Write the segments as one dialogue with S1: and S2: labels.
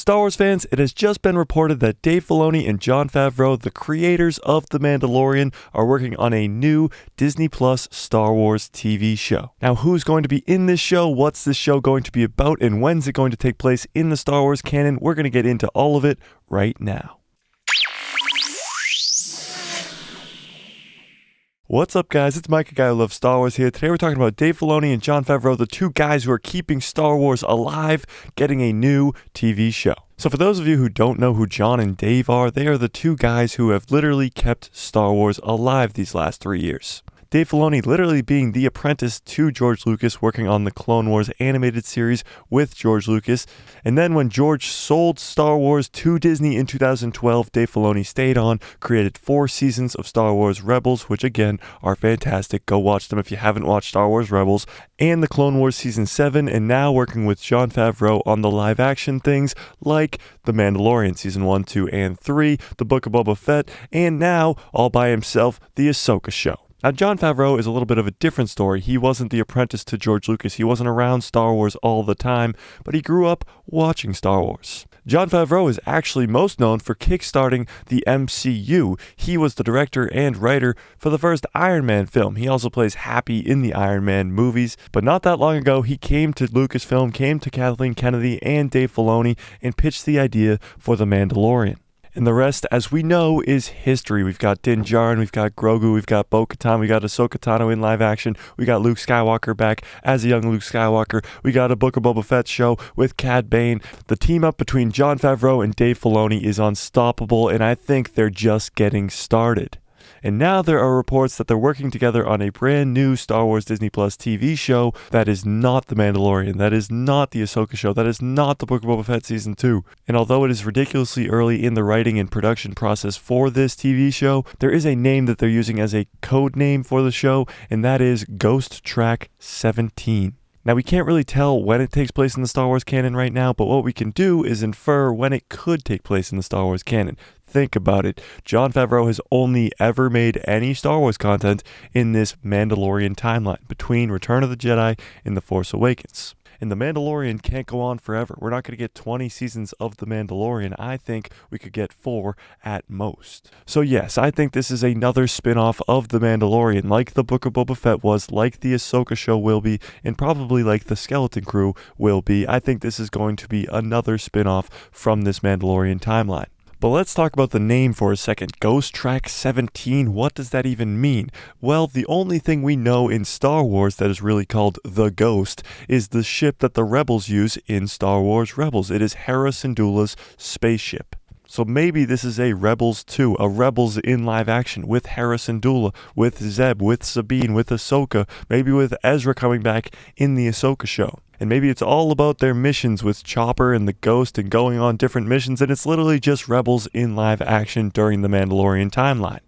S1: Star Wars fans, it has just been reported that Dave Filoni and Jon Favreau, the creators of The Mandalorian, are working on a new Disney Plus Star Wars TV show. Now, who's going to be in this show? What's this show going to be about? And when's it going to take place in the Star Wars canon? We're going to get into all of it right now. What's up, guys? It's Mike, a guy who loves Star Wars here. Today we're talking about Dave Filoni and Jon Favreau, the two guys who are keeping Star Wars alive, getting a new TV show. So for those of you who don't know who Jon and Dave are, they are the two guys who have literally kept Star Wars alive these last 3 years. Dave Filoni literally being the apprentice to George Lucas, working on the Clone Wars animated series with George Lucas. And then when George sold Star Wars to Disney in 2012, Dave Filoni stayed on, created 4 seasons of Star Wars Rebels, which again are fantastic. Go watch them if you haven't watched Star Wars Rebels. And the Clone Wars Season 7, and now working with Jon Favreau on the live action things like The Mandalorian Season 1, 2, and 3, The Book of Boba Fett, and now, all by himself, The Ahsoka Show. Now, Jon Favreau is a little bit of a different story. He wasn't the apprentice to George Lucas. He wasn't around Star Wars all the time, but he grew up watching Star Wars. Jon Favreau is actually most known for kickstarting the MCU. He was the director and writer for the first Iron Man film. He also plays Happy in the Iron Man movies. But not that long ago, he came to Lucasfilm, came to Kathleen Kennedy and Dave Filoni, and pitched the idea for The Mandalorian. And the rest, as we know, is history. We've got Din Djarin, we've got Grogu, we've got Bo-Katan, we got Ahsoka Tano in live action, we got Luke Skywalker back as a young Luke Skywalker, we got a Book of Boba Fett show with Cad Bane. The team up between Jon Favreau and Dave Filoni is unstoppable, and I think they're just getting started. And now there are reports that they're working together on a brand new Star Wars Disney Plus TV show that is not The Mandalorian, that is not The Ahsoka Show, that is not The Book of Boba Fett Season 2. And although it is ridiculously early in the writing and production process for this TV show, there is a name that they're using as a code name for the show, and that is Ghost Track 17. Now, we can't really tell when it takes place in the Star Wars canon right now, but what we can do is infer when it could take place in the Star Wars canon. Think about it. Jon Favreau has only ever made any Star Wars content in this Mandalorian timeline between Return of the Jedi and The Force Awakens. And The Mandalorian can't go on forever. We're not going to get 20 seasons of The Mandalorian. I think we could get 4 at most. So yes, I think this is another spin-off of The Mandalorian, like The Book of Boba Fett was, like The Ahsoka Show will be, and probably like The Skeleton Crew will be. I think this is going to be another spin-off from this Mandalorian timeline. But let's talk about the name for a second. Ghost Track 17, what does that even mean? Well, the only thing we know in Star Wars that is really called the Ghost is the ship that the Rebels use in Star Wars Rebels. It is Hera Syndulla's spaceship. So maybe this is a Rebels 2, a Rebels in live action with Hera Syndulla, with Zeb, with Sabine, with Ahsoka, maybe with Ezra coming back in the Ahsoka Show. And maybe it's all about their missions with Chopper and the Ghost and going on different missions, and it's literally just Rebels in live action during the Mandalorian timeline.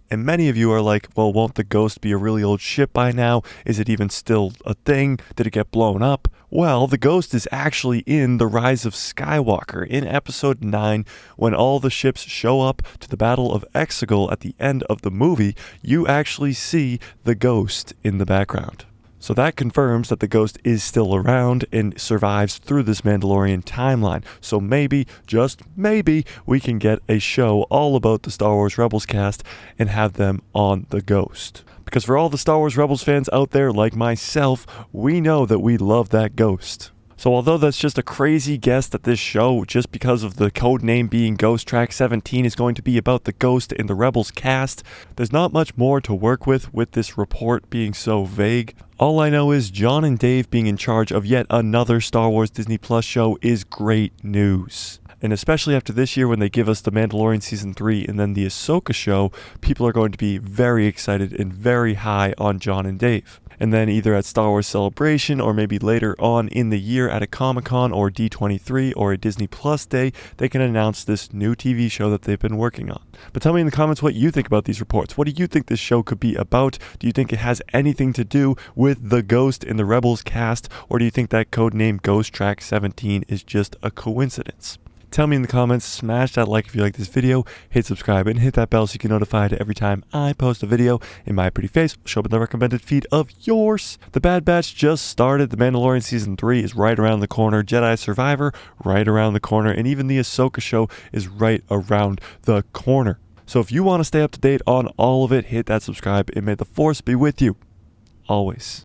S1: And many of you are like, well, won't the Ghost be a really old ship by now? Is it even still a thing? Did it get blown up? Well, the Ghost is actually in The Rise of Skywalker in Episode 9. When all the ships show up to the Battle of Exegol at the end of the movie, you actually see the Ghost in the background. So that confirms that the Ghost is still around and survives through this Mandalorian timeline. So maybe, just maybe, we can get a show all about the Star Wars Rebels cast and have them on the Ghost. Because for all the Star Wars Rebels fans out there like myself, we know that we love that Ghost. So although that's just a crazy guess that this show, just because of the code name being Ghost Track 17, is going to be about the Ghost in the Rebels cast, there's not much more to work with this report being so vague. All I know is Jon and Dave being in charge of yet another Star Wars Disney Plus show is great news. And especially after this year when they give us The Mandalorian Season 3 and then The Ahsoka Show, people are going to be very excited and very high on Jon and Dave. And then either at Star Wars Celebration or maybe later on in the year at a Comic-Con or D23 or a Disney Plus day, they can announce this new TV show that they've been working on. But tell me in the comments what you think about these reports. What do you think this show could be about? Do you think it has anything to do with the Ghost in the Rebels cast? Or do you think that codename Ghost Track 17 is just a coincidence? Tell me in the comments, smash that like if you like this video, hit subscribe, and hit that bell so you get notified every time I post a video, and my pretty face will show up in the recommended feed of yours. The Bad Batch just started. The Mandalorian Season 3 is right around the corner. Jedi Survivor right around the corner. And even the Ahsoka show is right around the corner. So if you want to stay up to date on all of it, hit that subscribe, and may the Force be with you always.